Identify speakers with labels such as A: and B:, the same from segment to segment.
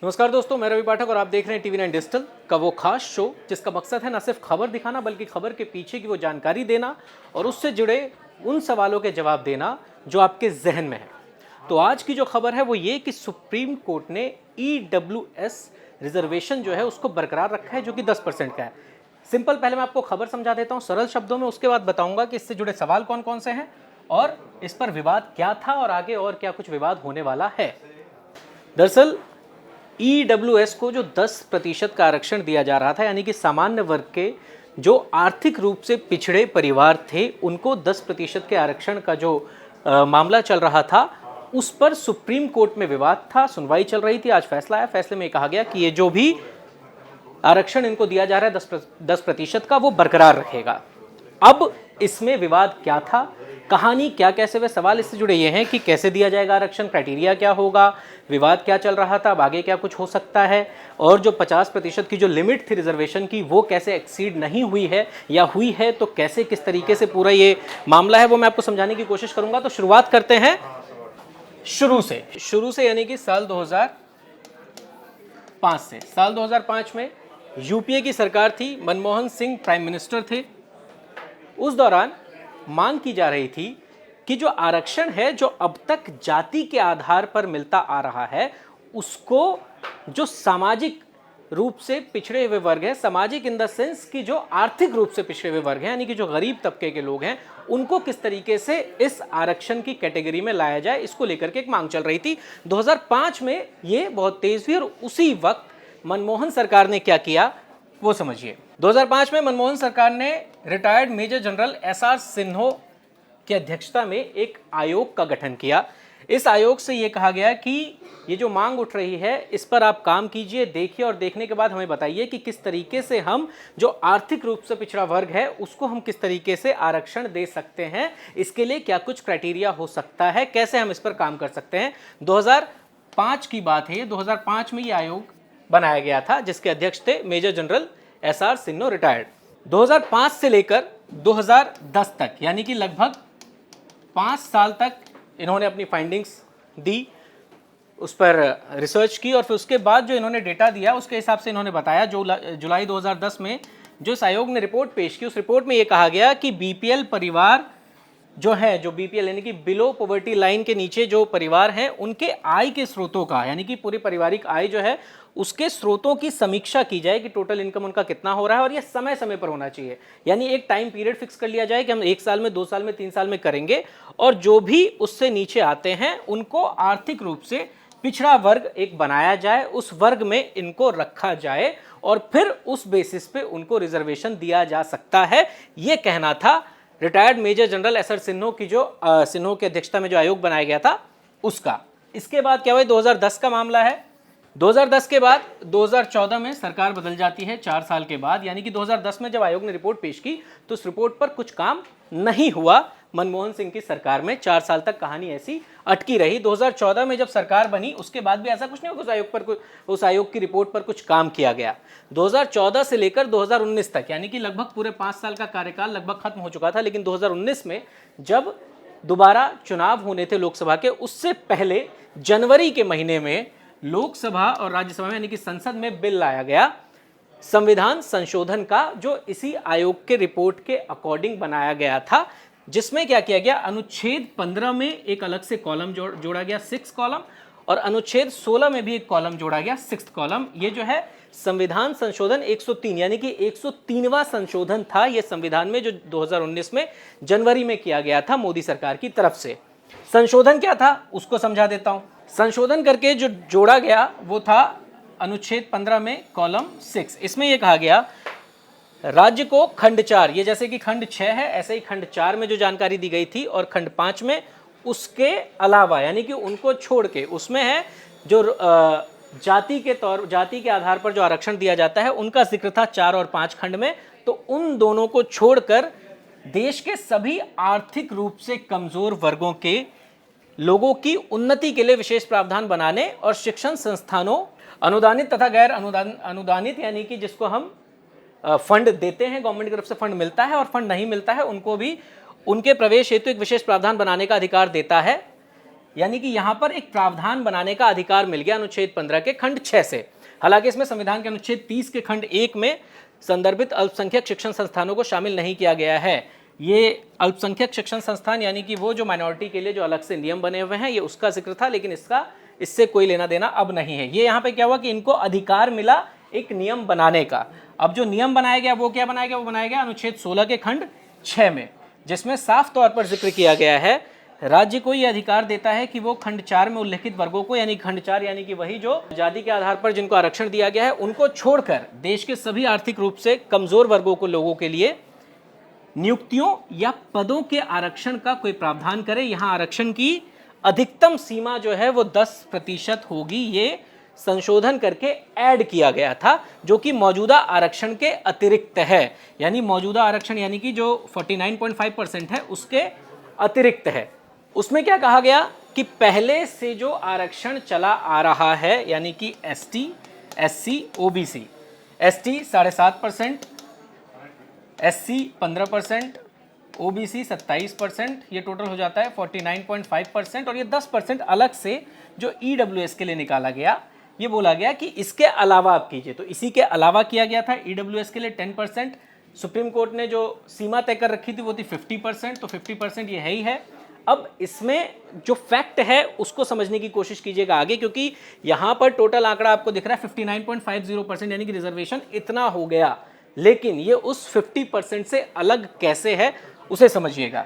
A: नमस्कार दोस्तों, मैं रवि पाठक और आप देख रहे हैं टीवी 9 डिजिटल का वो खास शो जिसका मकसद है न सिर्फ खबर दिखाना बल्कि खबर के पीछे की वो जानकारी देना और उससे जुड़े उन सवालों के जवाब देना जो आपके जहन में है। तो आज की जो खबर है वो ये कि सुप्रीम कोर्ट ने EWS रिजर्वेशन जो है उसको बरकरार रखा है, जो कि 10% का है। सिंपल, पहले मैं आपको खबर समझा देता हूँ सरल शब्दों में, उसके बाद बताऊंगा कि इससे जुड़े सवाल कौन कौन से हैं और इस पर विवाद क्या था और आगे और क्या कुछ विवाद होने वाला है। दरअसल EWS को जो 10% का आरक्षण दिया जा रहा था, यानी कि सामान्य वर्ग के जो आर्थिक रूप से पिछड़े परिवार थे उनको 10% के आरक्षण का जो मामला चल रहा था, उस पर सुप्रीम कोर्ट में विवाद था, सुनवाई चल रही थी। आज फैसला आया। फैसले में कहा गया कि ये जो भी आरक्षण इनको दिया जा रहा है 10% का, वो बरकरार रहेगा। अब इसमें विवाद क्या था, कहानी क्या, कैसे वे सवाल इससे जुड़े ये हैं कि कैसे दिया जाएगा आरक्षण, क्राइटेरिया क्या होगा, विवाद क्या चल रहा था, अब आगे क्या कुछ हो सकता है, और जो 50% की जो लिमिट थी रिजर्वेशन की वो कैसे एक्सीड नहीं हुई है या हुई है तो कैसे, किस तरीके से पूरा ये मामला है वो मैं आपको समझाने की कोशिश करूंगा। तो शुरुआत करते हैं शुरू से यानी कि साल 2005 से। साल 2005 में यूपीए की सरकार थी, मनमोहन सिंह प्राइम मिनिस्टर थे। उस दौरान मांग की जा रही थी कि जो आरक्षण है जो अब तक जाति के आधार पर मिलता आ रहा है, उसको जो सामाजिक रूप से पिछड़े हुए वर्ग है, सामाजिक इन द सेंस कि जो आर्थिक रूप से पिछड़े हुए वर्ग हैं, यानी कि जो गरीब तबके के लोग हैं, उनको किस तरीके से इस आरक्षण की कैटेगरी में लाया जाए, इसको लेकर के एक मांग चल रही थी। 2005 में ये बहुत तेज हुई और उसी वक्त मनमोहन सरकार ने क्या किया वो समझिए। 2005 में मनमोहन सरकार ने retired major general SR Sinha की अध्यक्षता में एक आयोग का गठन किया। इस आयोग से यह कहा गया कि ये जो मांग उठ रही है इस पर आप काम कीजिए, देखिए और देखने के बाद हमें बताइए कि किस तरीके से हम जो आर्थिक रूप से पिछड़ा वर्ग है उसको हम किस तरीके से आरक्षण दे सकते हैं, इसके लिए क्या कुछ क्राइटेरिया हो सकता है, कैसे हम इस पर काम कर सकते हैं। 2005 की बात है, 2005 में ये आयोग बनाया गया था जिसके अध्यक्ष थे major general SR Sinha retired. 2005 से लेकर 2010 तक, यानी कि लगभग 5 साल तक इन्होंने अपनी फाइंडिंग्स दी, उस पर रिसर्च की और फिर उसके बाद जो इन्होंने डेटा दिया उसके हिसाब से इन्होंने बताया। जो जुलाई 2010 में जो इस आयोग ने रिपोर्ट पेश की, उस रिपोर्ट में ये कहा गया कि BPL परिवार जो है, जो BPL यानी कि बिलो पॉवर्टी लाइन के नीचे जो परिवार हैं, उनके आय के स्रोतों का, यानी कि पूरी पारिवारिक आय जो है उसके स्रोतों की समीक्षा की जाए कि टोटल इनकम उनका कितना हो रहा है, और ये समय समय पर होना चाहिए। यानी एक टाइम पीरियड फिक्स कर लिया जाए कि हम 1 साल में, 2 साल में, 3 साल में करेंगे, और जो भी उससे नीचे आते हैं उनको आर्थिक रूप से पिछड़ा वर्ग एक बनाया जाए, उस वर्ग में इनको रखा जाए और फिर उस बेसिस पे उनको रिजर्वेशन दिया जा सकता है। ये कहना था retired major general SR Sinha की जो सिन्हा की अध्यक्षता में जो आयोग बनाया गया था उसका। इसके बाद क्या हुआ, 2010 का मामला है। 2010 के बाद 2014 में सरकार बदल जाती है 4 साल के बाद, यानी कि 2010 में जब आयोग ने रिपोर्ट पेश की तो उस रिपोर्ट पर कुछ काम नहीं हुआ। मनमोहन सिंह की सरकार में 4 साल तक कहानी ऐसी अटकी रही। 2014 में जब सरकार बनी उसके बाद भी ऐसा कुछ नहीं हुआ उस आयोग की रिपोर्ट पर कुछ काम किया गया। 2014 से लेकर 2019 तक, यानी कि लगभग पूरे 5 साल का कार्यकाल लगभग खत्म हो चुका था, लेकिन 2019 में जब दोबारा चुनाव होने थे लोकसभा के, उससे पहले जनवरी के महीने में लोकसभा और राज्यसभा में, यानी कि संसद में बिल लाया गया संविधान संशोधन का, जो इसी आयोग के रिपोर्ट के अकॉर्डिंग बनाया गया था, जिसमें क्या किया गया, अनुच्छेद 15 में एक अलग से कॉलम जोड़ा गया, 6 कॉलम, और अनुच्छेद 16 में भी एक कॉलम जोड़ा गया, 6 कॉलम। ये जो है संविधान संशोधन 103, यानी कि 103वां संशोधन था ये संविधान में, जो 2019 में जनवरी में किया गया था मोदी सरकार की तरफ से। संशोधन क्या था उसको समझा देता हूं। संशोधन करके जो जोड़ा गया वो था अनुच्छेद 15 में कॉलम 6। इसमें यह कहा गया राज्य को खंड 4, ये जैसे कि खंड 6 है ऐसे ही खंड 4 में जो जानकारी दी गई थी, और खंड 5 में उसके अलावा, यानी कि उनको छोड़ के, उसमें है जो जाति के आधार पर जो आरक्षण दिया जाता है उनका जिक्र था 4 और 5 खंड में। तो उन दोनों को छोड़कर देश के सभी आर्थिक रूप से कमजोर वर्गों के लोगों की उन्नति के लिए विशेष प्रावधान बनाने और शिक्षण संस्थानों, अनुदानित तथा गैर अनुदानित, यानी कि जिसको हम फंड देते हैं, गवर्नमेंट की तरफ से फंड मिलता है और फंड नहीं मिलता है, उनको भी उनके प्रवेश हेतु एक विशेष प्रावधान बनाने का अधिकार देता है। यानी कि यहां पर एक प्रावधान बनाने का अधिकार मिल गया अनुच्छेद 15 के खंड 6 से। हालांकि इसमें संविधान के अनुच्छेद 30 के खंड 1 में संदर्भित अल्पसंख्यक शिक्षण संस्थानों को शामिल नहीं किया गया है। ये अल्पसंख्यक शिक्षण संस्थान यानी कि वो जो माइनॉरिटी के लिए जो अलग से नियम बने हुए हैं, ये उसका जिक्र था, लेकिन इससे कोई लेना देना अब नहीं है। ये यहाँ पे क्या हुआ कि इनको अधिकार मिला एक नियम बनाने का। अब जो नियम बनाया गया वो क्या बनाया गया? वो बनाया गया अनुच्छेद 16 के खंड 6 में, जिसमें साफ तौर पर जिक्र किया गया है राज्य को यह अधिकार देता है कि वो खंड 4 में उल्लेखित वर्गों को, यानी खंड 4 यानी कि वही जो जाति के आधार पर जिनको आरक्षण दिया गया है, उनको छोड़कर देश के सभी आर्थिक रूप से कमजोर वर्गों को लोगों के लिए नियुक्तियों या पदों के आरक्षण का कोई प्रावधान करे। यहाँ आरक्षण की अधिकतम सीमा जो है वो 10% होगी। ये संशोधन करके ऐड किया गया था, जो कि मौजूदा आरक्षण के अतिरिक्त है। यानी मौजूदा आरक्षण यानी कि जो 49.5% है उसके अतिरिक्त है। उसमें क्या कहा गया कि पहले से जो आरक्षण चला आ रहा है, यानी कि ST, SC, OBC, ST 7.5%, SC 15%, OBC 27%, ये टोटल हो जाता है 49.5%। और ये 10% अलग से जो ईडब्ल्यूएस के लिए निकाला गया, ये बोला गया कि इसके अलावा आप कीजिए। तो इसी के अलावा किया गया था ईडब्ल्यूएस के लिए 10%। सुप्रीम कोर्ट ने जो सीमा तय कर रखी थी वो थी 50%, तो 50% ये है ही है। अब इसमें जो फैक्ट है उसको समझने की कोशिश कीजिएगा आगे, क्योंकि यहां पर टोटल आंकड़ा आपको दिख रहा है 59.50%, यानी कि रिजर्वेशन इतना हो गया, लेकिन ये उस 50% से अलग कैसे है उसे समझिएगा।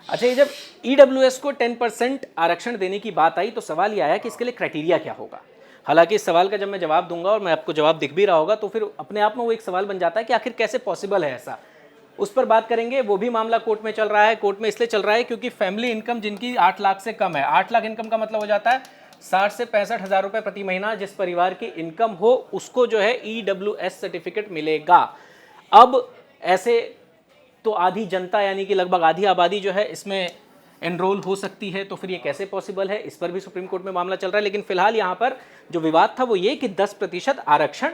A: अच्छा, ये जब ईडब्ल्यूएस को 10% आरक्षण देने की बात आई तो सवाल ये आया कि इसके लिए क्राइटेरिया क्या होगा। हालांकि इस सवाल का जब मैं जवाब दूंगा और मैं आपको जवाब दिख भी रहा होगा तो फिर अपने आप में वो एक सवाल बन जाता है कि आखिर कैसे पॉसिबल है ऐसा, उस पर बात करेंगे। वो भी मामला कोर्ट में चल रहा है। कोर्ट में इसलिए चल रहा है क्योंकि फैमिली इनकम जिनकी 8 लाख से कम है, 8 लाख इनकम का मतलब हो जाता है 60 से 65 हज़ार रुपये प्रति महीना, जिस परिवार की इनकम हो उसको जो है ईडब्ल्यूएस सर्टिफिकेट मिलेगा। अब ऐसे तो आधी जनता यानी कि लगभग आधी आबादी जो है इसमें एनरोल हो सकती है, तो फिर ये कैसे पॉसिबल है, इस पर भी सुप्रीम कोर्ट में मामला चल रहा है। लेकिन फिलहाल यहाँ पर जो विवाद था वो ये कि 10% आरक्षण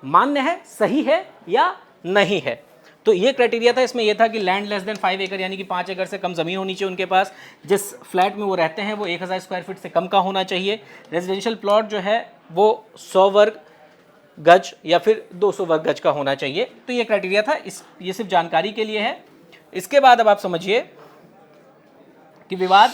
A: मान्य है, सही है या नहीं है। तो ये क्राइटेरिया था। इसमें यह था कि लैंड लेस देन 5 एकड़ यानी कि 5 एकड़ से कम जमीन होनी चाहिए उनके पास, जिस फ्लैट में वो रहते हैं वो 1000 स्क्वायर फीट से कम का होना चाहिए। रेजिडेंशियल प्लॉट जो है वो 100 वर्ग गज या फिर 200 वर्ग गज का होना चाहिए। तो ये क्राइटेरिया था। ये सिर्फ जानकारी के लिए है। इसके बाद अब आप समझिए कि विवाद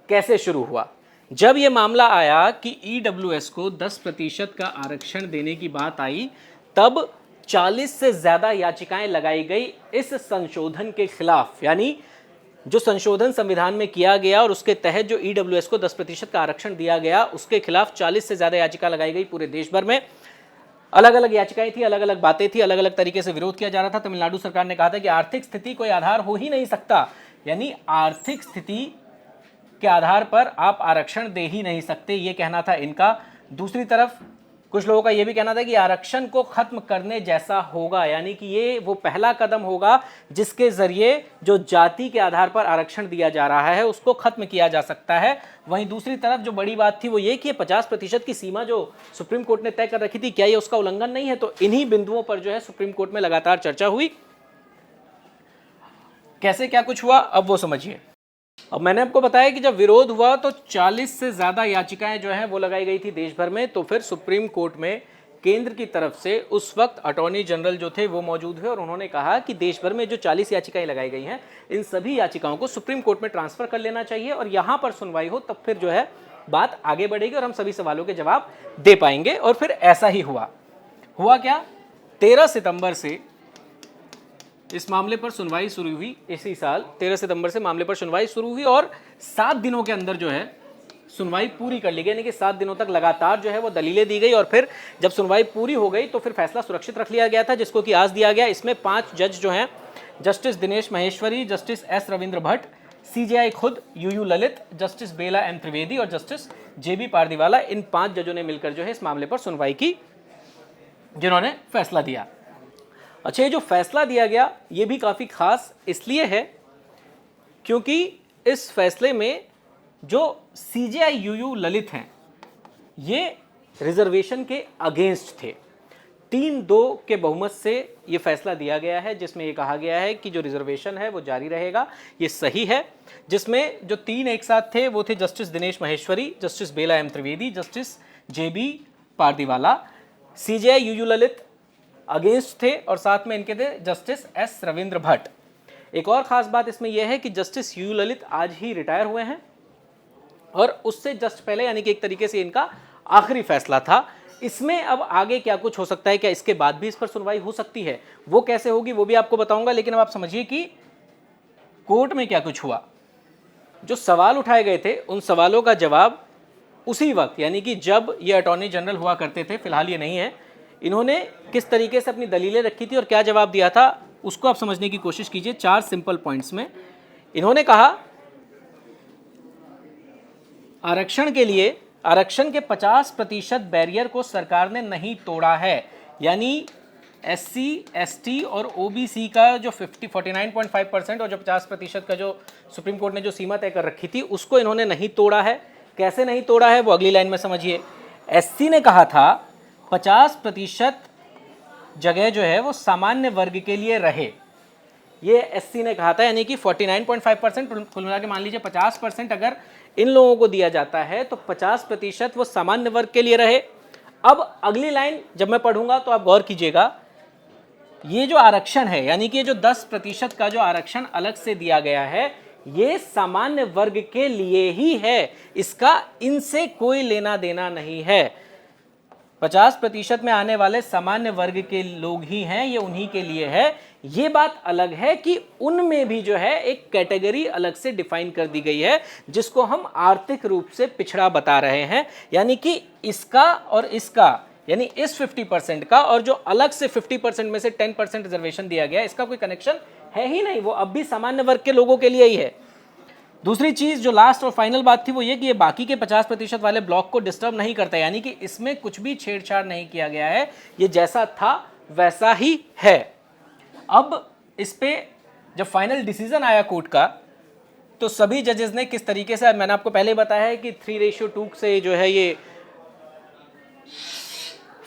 A: कैसे शुरू हुआ। जब ये मामला आया कि ईडब्ल्यूएस को 10% का आरक्षण देने की बात आई, तब 40 से ज्यादा याचिकाएं लगाई गई इस संशोधन के खिलाफ। यानी जो संशोधन संविधान में किया गया और उसके तहत जो ईडब्ल्यूएस को 10% का आरक्षण दिया गया, उसके खिलाफ 40 से ज्यादा याचिका लगाई गई पूरे देश भर में। अलग अलग याचिकाएं थी, अलग अलग बातें थी, अलग अलग तरीके से विरोध किया जा रहा था। तमिलनाडु सरकार ने कहा था कि आर्थिक स्थिति कोई आधार हो ही नहीं सकता, यानी आर्थिक स्थिति के आधार पर आप आरक्षण दे ही नहीं सकते, ये कहना था इनका। दूसरी तरफ कुछ लोगों का ये भी कहना था कि आरक्षण को खत्म करने जैसा होगा, यानी कि ये वो पहला कदम होगा जिसके जरिए जो जाति के आधार पर आरक्षण दिया जा रहा है उसको खत्म किया जा सकता है। वहीं दूसरी तरफ जो बड़ी बात थी वो ये कि 50% की सीमा जो सुप्रीम कोर्ट ने तय कर रखी थी, क्या ये उसका उल्लंघन नहीं है। तो इन्हीं बिंदुओं पर जो है सुप्रीम कोर्ट में लगातार चर्चा हुई। कैसे क्या कुछ हुआ अब वो समझिए। अब मैंने आपको बताया कि जब विरोध हुआ तो 40 से ज़्यादा याचिकाएं जो हैं वो लगाई गई थी देश भर में। तो फिर सुप्रीम कोर्ट में केंद्र की तरफ से उस वक्त अटॉर्नी जनरल जो थे वो मौजूद हुए और उन्होंने कहा कि देश भर में जो 40 याचिकाएं लगाई गई हैं, इन सभी याचिकाओं को सुप्रीम कोर्ट में ट्रांसफ़र कर लेना चाहिए और यहाँ पर सुनवाई हो, तब फिर जो है बात आगे बढ़ेगी और हम सभी सवालों के जवाब दे पाएंगे। और फिर ऐसा ही हुआ क्या, 13 सितंबर से इस मामले पर सुनवाई शुरू हुई। इसी साल 13 सितंबर से मामले पर सुनवाई शुरू हुई और 7 दिनों के अंदर जो है सुनवाई पूरी कर ली गई, यानी कि 7 दिनों तक लगातार जो है वो दलीलें दी गई और फिर जब सुनवाई पूरी हो गई तो फिर फैसला सुरक्षित रख लिया गया था, जिसको कि आज दिया गया। इसमें 5 जज जो हैं, justice Dinesh Maheshwari, justice S Ravindra Bhatt, CJI खुद U U Lalit, justice Bela M Trivedi और जस्टिस जेबी पारदीवाला, इन 5 जजों ने मिलकर जो है इस मामले पर सुनवाई की, जिन्होंने फैसला दिया। अच्छा, ये जो फैसला दिया गया ये भी काफ़ी खास इसलिए है क्योंकि इस फैसले में जो सीजेआई यूयू ललित हैं ये रिजर्वेशन के अगेंस्ट थे। 3-2 के बहुमत से ये फैसला दिया गया है, जिसमें ये कहा गया है कि जो रिजर्वेशन है वो जारी रहेगा। ये सही है। जिसमें जो 3 एक साथ थे वो थे justice Dinesh Maheshwari, justice Bela M Trivedi, justice JB Pardiwala. CJI UU Lalit against थे और साथ में इनके थे जस्टिस S रविंद्र भट्ट। एक और खास बात इसमें यह है कि जस्टिस UU ललित आज ही रिटायर हुए हैं और उससे जस्ट पहले यानी कि एक तरीके से इनका आखिरी फैसला था। इसमें अब आगे क्या कुछ हो सकता है, क्या इसके बाद भी इस पर सुनवाई हो सकती है, वो कैसे होगी वो भी आपको बताऊंगा। लेकिन अब आप समझिए कि कोर्ट में क्या कुछ हुआ। जो सवाल उठाए गए थे उन सवालों का जवाब उसी वक्त यानी कि जब ये अटॉर्नी जनरल हुआ करते थे, फिलहाल ये नहीं है, इन्होंने किस तरीके से अपनी दलीलें रखी थी और क्या जवाब दिया था उसको आप समझने की कोशिश कीजिए। 4 सिंपल पॉइंट्स में इन्होंने कहा आरक्षण के लिए आरक्षण के 50% बैरियर को सरकार ने नहीं तोड़ा है। यानी SC ST और OBC का जो 49.5% और जो 50% का जो सुप्रीम कोर्ट ने जो सीमा तय कर रखी थी उसको इन्होंने नहीं तोड़ा है। कैसे नहीं तोड़ा है वो अगली लाइन में समझिए। SC ने कहा था 50% जगह जो है वो सामान्य वर्ग के लिए रहे, ये SC ने कहा था। यानी कि 49.5% कुल मिला के मान लीजिए 50% अगर इन लोगों को दिया जाता है तो 50% वो सामान्य वर्ग के लिए रहे। अब अगली लाइन जब मैं पढ़ूंगा तो आप गौर कीजिएगा, ये जो आरक्षण है यानी कि जो 10% का जो आरक्षण अलग से दिया गया है ये सामान्य वर्ग के लिए ही है, इसका इनसे कोई लेना देना नहीं है। 50% में आने वाले सामान्य वर्ग के लोग ही हैं, ये उन्हीं के लिए है। ये बात अलग है कि उनमें भी जो है एक कैटेगरी अलग से डिफाइन कर दी गई है जिसको हम आर्थिक रूप से पिछड़ा बता रहे हैं। यानी कि इसका और इसका यानी इस 50% का और जो अलग से 50% में से 10% रिजर्वेशन दिया गया इसका कोई कनेक्शन है ही नहीं, वो अब भी सामान्य वर्ग के लोगों के लिए ही है। दूसरी चीज जो लास्ट और फाइनल बात थी वो ये कि ये बाकी के 50% वाले ब्लॉक को डिस्टर्ब नहीं करता, यानी कि इसमें कुछ भी छेड़छाड़ नहीं किया गया है, ये जैसा था वैसा ही है। अब इस पे जब फाइनल डिसीजन आया कोर्ट का तो सभी जजेस ने किस तरीके से, मैंने आपको पहले बताया है कि 3:2 से जो है ये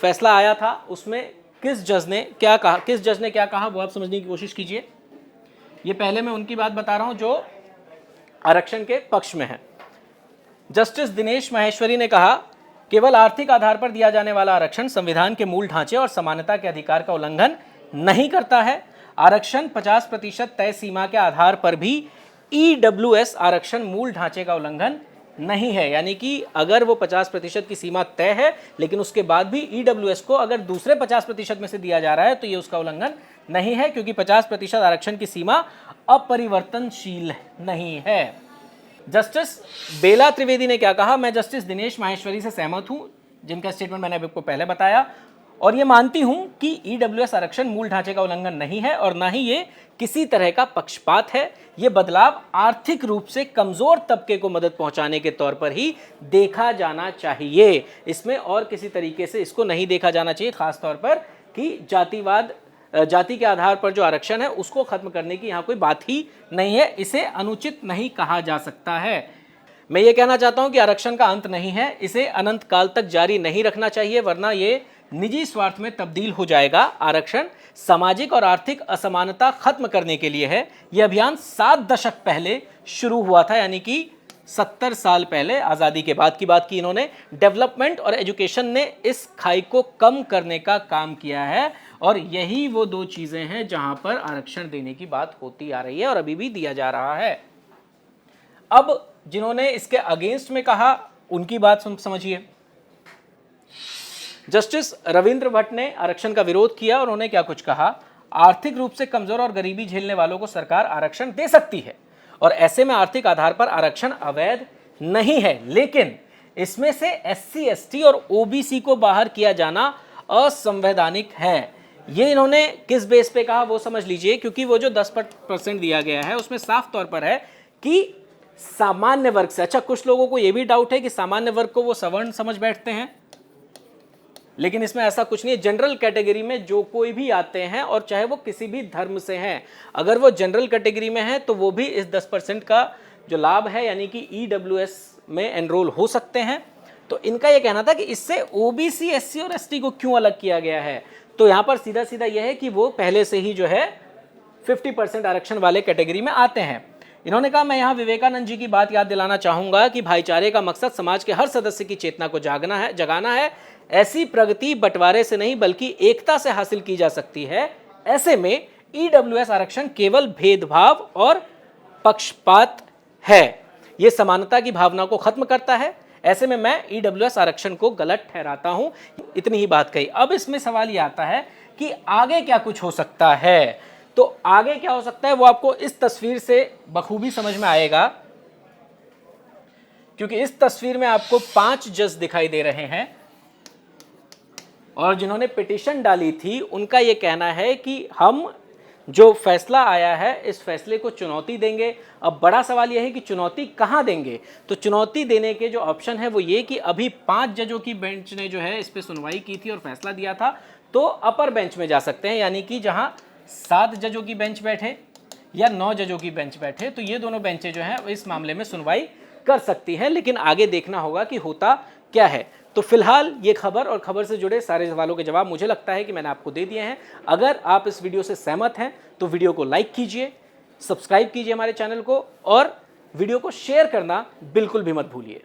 A: फैसला आया था, उसमें किस जज ने क्या कहा वो आप समझने की कोशिश कीजिए। ये पहले मैं उनकी बात बता रहा हूं जो आरक्षण के पक्ष में है। जस्टिस दिनेश माहेश्वरी ने कहा केवल आर्थिक आधार पर दिया जाने वाला आरक्षण संविधान के मूल ढांचे और समानता के अधिकार का उल्लंघन नहीं करता है। आरक्षण 50% तय सीमा के आधार पर भी EWS आरक्षण मूल ढांचे का उल्लंघन नहीं है। यानी कि अगर वो 50% की सीमा तय है लेकिन उसके बाद भी EWS को अगर दूसरे 50% में से दिया जा रहा है तो ये उसका उल्लंघन नहीं है, क्योंकि 50% आरक्षण की सीमा अपरिवर्तनशील नहीं है। जस्टिस बेला त्रिवेदी ने क्या कहा, मैं जस्टिस दिनेश माहेश्वरी से सहमत हूं जिनका स्टेटमेंट मैंने आपको पहले बताया, और ये मानती हूं कि EWS आरक्षण मूल ढांचे का उल्लंघन नहीं है और ना ही ये किसी तरह का पक्षपात है। ये बदलाव आर्थिक रूप से कमजोर तबके को मदद पहुंचाने के तौर पर ही देखा जाना चाहिए, इसमें और किसी तरीके से इसको नहीं देखा जाना चाहिए, खासतौर पर कि जाति के आधार पर जो आरक्षण है उसको खत्म करने की यहाँ कोई बात ही नहीं है, इसे अनुचित नहीं कहा जा सकता है। मैं ये कहना चाहता हूं कि आरक्षण का अंत नहीं है, इसे अनंत काल तक जारी नहीं रखना चाहिए वरना ये निजी स्वार्थ में तब्दील हो जाएगा। आरक्षण सामाजिक और आर्थिक असमानता खत्म करने के लिए है। यह अभियान 7 दशक पहले शुरू हुआ था, यानी कि 70 साल पहले आज़ादी के बाद की बात की इन्होंने। डेवलपमेंट और एजुकेशन ने इस खाई को कम करने का काम किया है और यही वो 2 चीज़ें हैं जहां पर आरक्षण देने की बात होती आ रही है और अभी भी दिया जा रहा है। अब जिन्होंने इसके अगेंस्ट में कहा उनकी बात समझिए। जस्टिस रविंद्र भट्ट ने आरक्षण का विरोध किया और उन्होंने क्या कुछ कहा, आर्थिक रूप से कमजोर और गरीबी झेलने वालों को सरकार आरक्षण दे सकती है और ऐसे में आर्थिक आधार पर आरक्षण अवैध नहीं है, लेकिन इसमें से SC ST और OBC को बाहर किया जाना असंवैधानिक है। ये इन्होंने किस बेस पे कहा वो समझ लीजिए, क्योंकि वो जो 10% दिया गया है उसमें साफ तौर पर है कि सामान्य वर्ग से, अच्छा कुछ लोगों को यह भी डाउट है कि सामान्य वर्ग को वो सवर्ण समझ बैठते हैं, लेकिन इसमें ऐसा कुछ नहीं है। जनरल कैटेगरी में जो कोई भी आते हैं और चाहे वो किसी भी धर्म से हैं, अगर वो जनरल कैटेगरी में है तो वो भी इस 10% का जो लाभ है यानी कि EWS में एनरोल हो सकते हैं। तो इनका ये कहना था कि इससे OBC SC और ST को क्यों अलग किया गया है, तो यहां पर सीधा सीधा यह है कि वो पहले से ही जो है 50% आरक्षण वाले कैटेगरी में आते हैं। इन्होंने कहा, मैं यहां विवेकानंद जी की बात याद दिलाना चाहूंगा कि भाईचारे का मकसद समाज के हर सदस्य की चेतना को जगाना है। ऐसी प्रगति बंटवारे से नहीं बल्कि एकता से हासिल की जा सकती है। ऐसे में ईडब्ल्यूएस आरक्षण केवल भेदभाव और पक्षपात है, यह समानता की भावना को खत्म करता है। ऐसे में मैं ईडब्ल्यूएस आरक्षण को गलत ठहराता हूं। इतनी ही बात कही। अब इसमें सवाल यह आता है कि आगे क्या कुछ हो सकता है। तो आगे क्या हो सकता है वो आपको इस तस्वीर से बखूबी समझ में आएगा, क्योंकि इस तस्वीर में आपको 5 जज दिखाई दे रहे हैं और जिन्होंने पिटीशन डाली थी उनका यह कहना है कि हम जो फैसला आया है इस फैसले को चुनौती देंगे। अब बड़ा सवाल यह है कि चुनौती कहां देंगे। तो चुनौती देने के जो ऑप्शन है वो ये कि अभी 5 जजों की बेंच ने जो है इस पे सुनवाई की थी और फैसला दिया था, तो अपर बेंच में जा सकते हैं, यानी कि जहां 7 जजों की बेंच बैठे या 9 जजों की बेंच बैठे, तो ये दोनों बेंचें जो हैं इस मामले में सुनवाई कर सकती हैं। लेकिन आगे देखना होगा कि होता क्या है। तो फिलहाल ये खबर और खबर से जुड़े सारे सवालों के जवाब मुझे लगता है कि मैंने आपको दे दिए हैं। अगर आप इस वीडियो से सहमत हैं तो वीडियो को लाइक कीजिए, सब्सक्राइब कीजिए हमारे चैनल को और वीडियो को शेयर करना बिल्कुल भी मत भूलिए।